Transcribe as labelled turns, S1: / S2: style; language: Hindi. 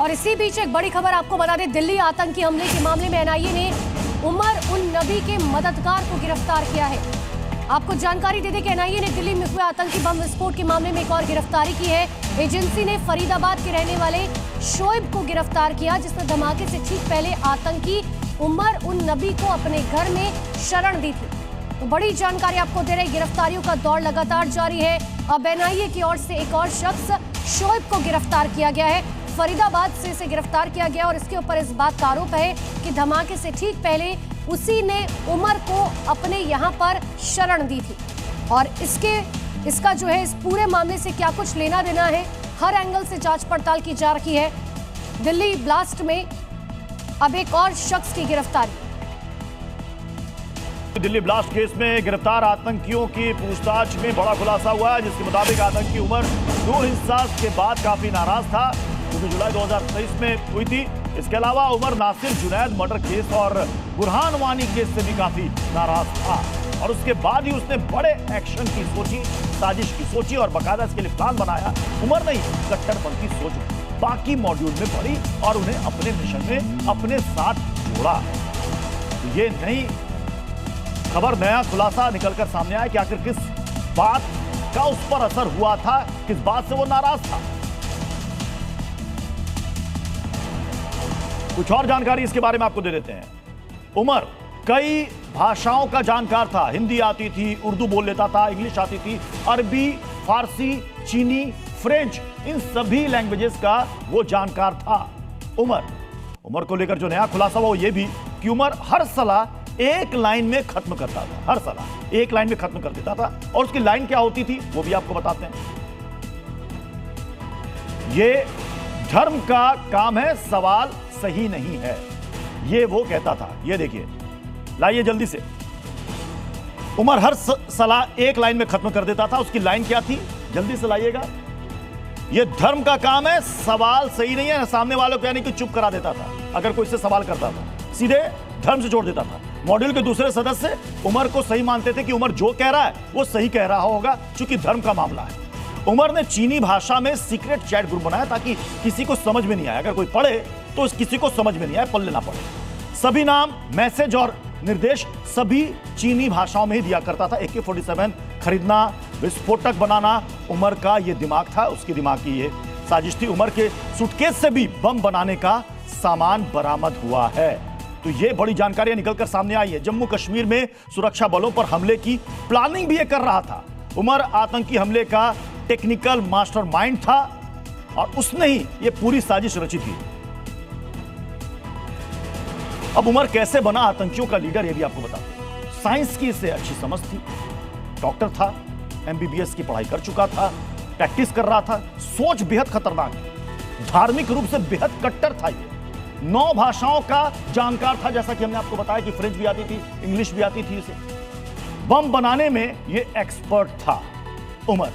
S1: और इसी बीच एक बड़ी खबर आपको बता दें, दिल्ली आतंकी हमले के मामले में एनआईए ने उमर उन नबी के मददगार को गिरफ्तार किया है। आपको जानकारी दे दें कि एनआईए ने दिल्ली में हुए आतंकी बम विस्फोट के मामले में एक और गिरफ्तारी की है। एजेंसी ने फरीदाबाद के रहने वाले शोएब को गिरफ्तार किया, जिसने धमाके से ठीक पहले आतंकी उमर उन नबी को अपने घर में शरण दी थी। तो बड़ी जानकारी आपको दे रहे, गिरफ्तारियों का दौर लगातार जारी है। अब एनआईए की ओर से एक और शख्स शोएब को गिरफ्तार किया गया है। फरीदाबाद से इसे गिरफ्तार किया गया और इसके ऊपर इस बात का आरोप है कि धमाके से ठीक पहले उसी ने उमर को अपने यहाँ पर शरण दी थी। और इसका जो है इस पूरे मामले से क्या कुछ लेना देना है, हर एंगल से जांच पड़ताल की जा रही है। दिल्ली ब्लास्ट में अब एक और शख्स की गिरफ्तारी।
S2: दिल्ली ब्लास्ट केस में गिरफ्तार आतंकियों की पूछताछ में बड़ा खुलासा हुआ है, जिसके मुताबिक आतंकी उमर नूर हिसास के बाद काफी नाराज था, क्योंकि जुलाई 2023 में हुई थी। इसके अलावा उमर नासिर जुनैद मर्डर केस और बुरहान वानी केस से भी काफी नाराज था, और उसके बाद ही उसने बड़े एक्शन की सोची, साजिश की सोची और बाकायदा इसके लिए प्लान बनाया। उमर ने कट्टरपंथी सोच बाकी मॉड्यूल में पड़ी और उन्हें अपने मिशन में अपने साथ जोड़ा। तो ये नई खबर, नया खुलासा निकलकर सामने आया कि आखिर किस बात का उस पर असर हुआ था, किस बात से वो नाराज था। कुछ और जानकारी इसके बारे में आपको दे देते हैं। उमर कई भाषाओं का जानकार था, हिंदी आती थी, उर्दू बोल लेता था, इंग्लिश आती थी, अरबी, फारसी, चीनी, फ्रेंच, इन सभी लैंग्वेजेस का वो जानकार था। उमर को लेकर जो नया खुलासा हुआ वो ये भी कि उमर हर सलाह एक लाइन में खत्म करता था, हर सलाह एक लाइन में खत्म कर देता था। और उसकी लाइन क्या होती थी वो भी आपको बताते हैं। ये धर्म का काम है, सवाल सही नहीं है, ये वो कहता था। ये देखिए, लाइए जल्दी से। उमर हर सलाह एक लाइन में खत्म कर देता था। उसकी लाइन क्या थी, जल्दी से लाइएगा। ये धर्म का काम है, सवाल सही नहीं है। सामने वालों को यानी कि चुप करा देता था, अगर कोई इससे सवाल करता था सीधे धर्म से जोड़ देता था। मॉड्यूल के दूसरे सदस्य उमर को सही मानते थे कि उमर जो कह रहा है वो सही कह रहा होगा, क्योंकि धर्म का मामला है। उमर ने चीनी भाषा में सीक्रेट चैट ग्रुप बनाया ताकि किसी को समझ में नहीं आए, अगर कोई पढ़े तो किसी को समझ में नहीं आए, पढ़ लेना पड़े। सभी नाम, मैसेज और निर्देश सभी चीनी भाषाओं में ही दिया करता था। AK-47 खरीदना, विस्फोटक बनाना उमर का ये दिमाग था, उसकी दिमाग की ये साजिश थी। उमर के सूटकेस से भी बम बनाने का सामान बरामद हुआ है। तो ये बड़ी जानकारियां निकलकर सामने आई है। जम्मू कश्मीर में सुरक्षा बलों पर हमले की प्लानिंग भी ये कर रहा था। उमर आतंकी हमले का टेक्निकल मास्टरमाइंड था और उसने ही ये पूरी साजिश रची थी। अब उमर कैसे बना आतंकियों का लीडर, ये भी आपको बताते हैं। साइंस की इसे अच्छी समझ थी, डॉक्टर था, MBBS की पढ़ाई कर चुका था, प्रैक्टिस कर रहा था, सोच बेहद खतरनाक, धार्मिक रूप से बेहद कट्टर था। ये 9 भाषाओं का जानकार था, जैसा कि हमने आपको बताया कि फ्रेंच भी आती थी, इंग्लिश भी आती थी। इसे बम बनाने में ये एक्सपर्ट था उमर।